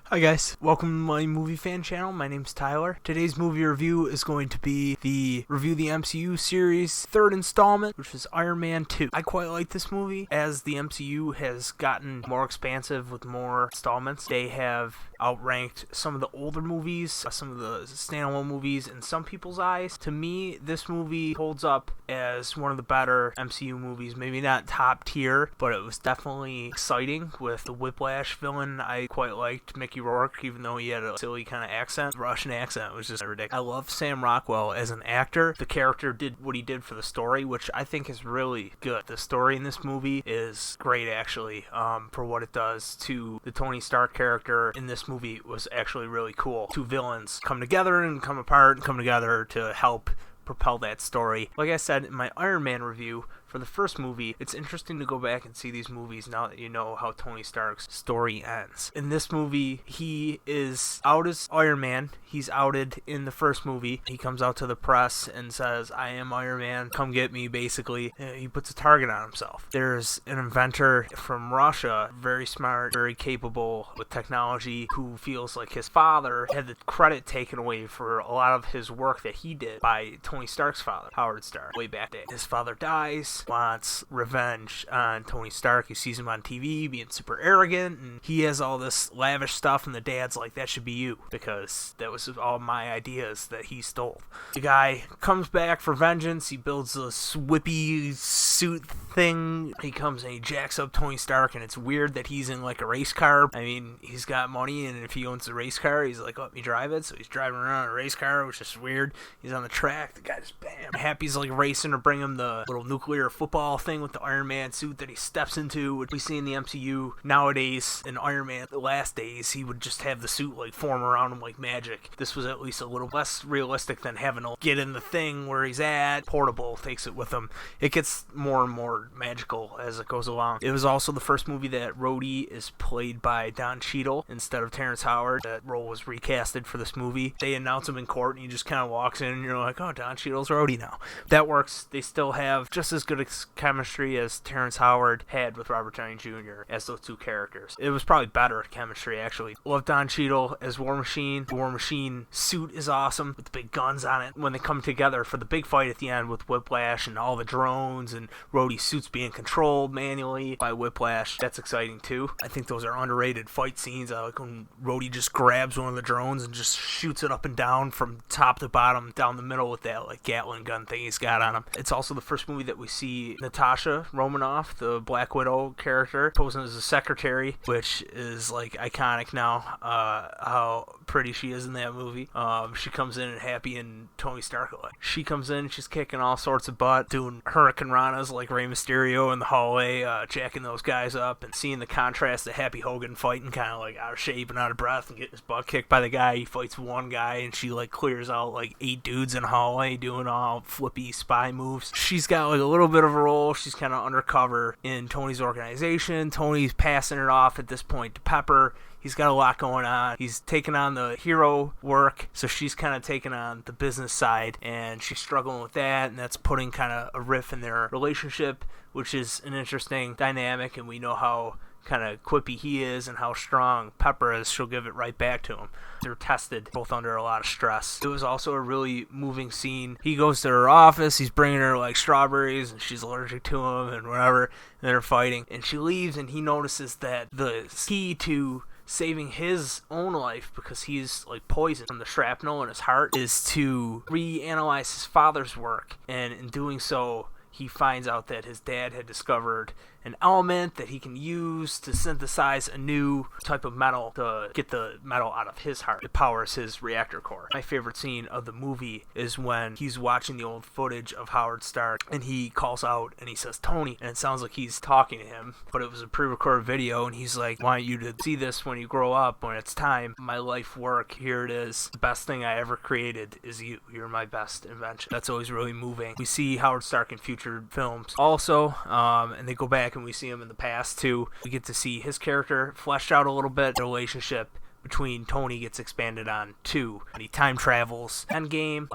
Hi guys, welcome to my movie fan channel. My name's Tyler. Today's movie review is going to be the MCU series third installment, which is Iron Man 2. I quite like this movie as the MCU has gotten more expansive with more installments. They have outranked some of the older movies, some of the standalone movies in some people's eyes. To me, this movie holds up as one of the better MCU movies. Maybe not top tier, but it was definitely exciting with the Whiplash villain. I quite liked Mickey Rourke, even though he had a silly kind of accent. The Russian accent was just ridiculous. I love Sam Rockwell as an actor. The character did what he did for the story, which I think is really good. The story in this movie is great, actually, for what it does to the Tony Stark character in this movie was actually really cool. Two villains come together and come apart and come together to help propel that story. Like I said in my Iron Man review, for the first movie, it's interesting to go back and see these movies now that you know how Tony Stark's story ends. In this movie, he is out as Iron Man. He's outed in the first movie. He comes out to the press and says, I am Iron Man, come get me, basically. He puts a target on himself. There's an inventor from Russia, very smart, very capable with technology, who feels like his father had the credit taken away for a lot of his work that he did by Tony Stark's father, Howard Stark, way back then. His father dies, wants revenge on Tony Stark. He sees him on TV being super arrogant, and he has all this lavish stuff, and the dad's like, that should be you, because that was all my ideas that he stole. The guy comes back for vengeance. He builds this whippy suit thing. He comes and he jacks up Tony Stark, and it's weird that he's in like a race car. I mean, he's got money, and if he owns a race car, he's like, let me drive it. So he's driving around a race car, which is weird. He's on the track. The guy just, bam. Happy's like racing to bring him the little nuclear football thing with the Iron Man suit that he steps into, which we see in the MCU nowadays. In Iron Man the last days, he would just have the suit like form around him like magic. This was at least a little less realistic than having to get in the thing where he's at. Portable takes it with him. It gets more and more magical as it goes along. It was also the first movie that Rhodey is played by Don Cheadle instead of Terrence Howard. That role was recasted for this movie. They announce him in court, and he just kind of walks in, and you're like, oh, Don Cheadle's Rhodey now. That works. They still have just as good chemistry as Terrence Howard had with Robert Downey Jr. as those two characters. It was probably better chemistry, actually. Love Don Cheadle as War Machine. The War Machine suit is awesome with the big guns on it. When they come together for the big fight at the end with Whiplash and all the drones and Rhodey's suits being controlled manually by Whiplash, that's exciting too. I think those are underrated fight scenes. I like when Rhodey just grabs one of the drones and just shoots it up and down from top to bottom down the middle with that like Gatling gun thing he's got on him. It's also the first movie that we see Natasha Romanoff, the Black Widow character, posing as a secretary, which is like iconic now, how pretty she is in that movie. She comes in and Happy and Tony Stark alike. She comes in, she's kicking all sorts of butt, doing Hurricane Ranas like Rey Mysterio in the hallway, jacking those guys up, and seeing the contrast of Happy Hogan fighting kind of like out of shape and out of breath and getting his butt kicked by the guy. He fights one guy and she like clears out like 8 dudes in the hallway doing all flippy spy moves. She's got like a little bit of a role. She's kind of undercover in Tony's organization. Tony's passing it off at this point to Pepper. He's got a lot going on. He's taking on the hero work, so she's kind of taking on the business side, and she's struggling with that, and that's putting kind of a riff in their relationship, which is an interesting dynamic, and we know how kind of quippy he is and how strong Pepper is. She'll give it right back to him. They're tested both under a lot of stress. It was also a really moving scene. He goes to her office, he's bringing her like strawberries, and she's allergic to them and whatever, and they're fighting, and she leaves, and he notices that the key to saving his own life, because he's like poisoned from the shrapnel in his heart, is to reanalyze his father's work. And in doing so, he finds out that his dad had discovered an element that he can use to synthesize a new type of metal to get the metal out of his heart. It powers his reactor core. My favorite scene of the movie is when he's watching the old footage of Howard Stark, and he calls out and he says, Tony, and it sounds like he's talking to him, but it was a pre-recorded video, and he's like, I want you to see this when you grow up, when it's time. My life work, here it is. The best thing I ever created is you. You're my best invention. That's always really moving. We see Howard Stark in future films also, and they go back and we see him in the past too. We get to see his character fleshed out a little bit, the relationship between Tony gets expanded on too. And he time travels. Endgame,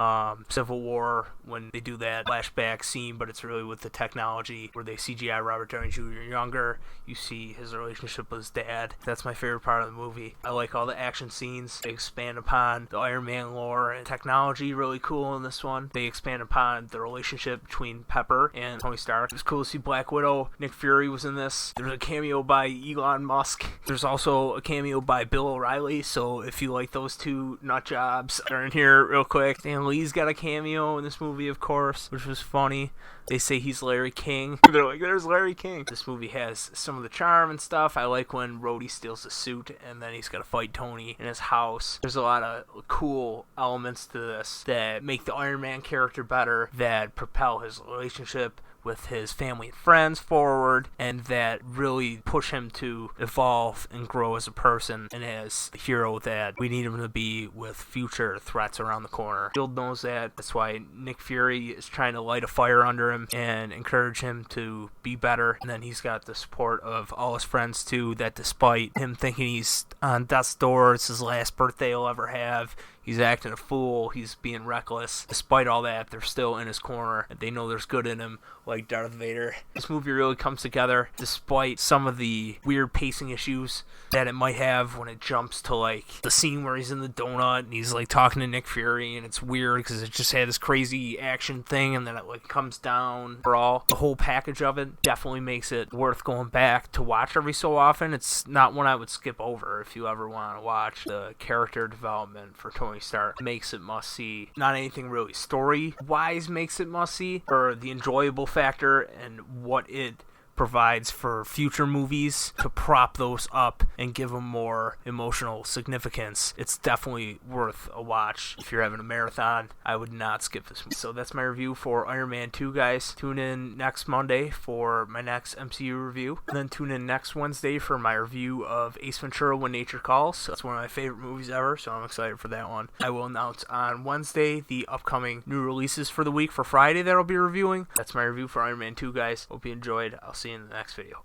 Civil War, when they do that flashback scene, but it's really with the technology where they CGI Robert Downey Jr. younger. You see his relationship with his dad. That's my favorite part of the movie. I like all the action scenes. They expand upon the Iron Man lore and technology, really cool in this one. They expand upon the relationship between Pepper and Tony Stark. It was cool to see Black Widow. Nick Fury was in this. There's a cameo by Elon Musk. There's also a cameo by Bill O'Reilly, so if you like those two nut jobs, they're in here real quick. Stan Lee's got a cameo in this movie, of course, which was funny. They say he's Larry King. They're like, there's Larry King. This movie has some of the charm and stuff. I like when Rhodey steals the suit and then he's got to fight Tony in his house. There's a lot of cool elements to this that make the Iron Man character better, that propel his relationship with his family and friends forward, and that really push him to evolve and grow as a person and as the hero that we need him to be with future threats around the corner. Shield knows that. That's why Nick Fury is trying to light a fire under him and encourage him to be better. And then he's got the support of all his friends too, that despite him thinking he's on death's door, it's his last birthday he'll ever have, he's acting a fool, he's being reckless. Despite all that, they're still in his corner, and they know there's good in him, like Darth Vader. This movie really comes together, despite some of the weird pacing issues that it might have when it jumps to, like, the scene where he's in the donut, and he's, like, talking to Nick Fury, and it's weird, because it just had this crazy action thing, and then it, like, comes down for all. The whole package of it definitely makes it worth going back to watch every so often. It's not one I would skip over if you ever want to watch. The character development for Tony Stark makes it must-see. Not anything really story-wise makes it must-see, or the enjoyable factor and what it provides for future movies to prop those up and give them more emotional significance. It's definitely worth a watch. If you're having a marathon, I would not skip this movie. So that's my review for Iron Man 2, guys. Tune in next Monday for my next MCU review. And then tune in next Wednesday for my review of Ace Ventura: When Nature Calls. That's one of my favorite movies ever, so I'm excited for that one. I will announce on Wednesday the upcoming new releases for the week for Friday that I'll be reviewing. That's my review for Iron Man 2, guys. Hope you enjoyed. I'll see you in the next video.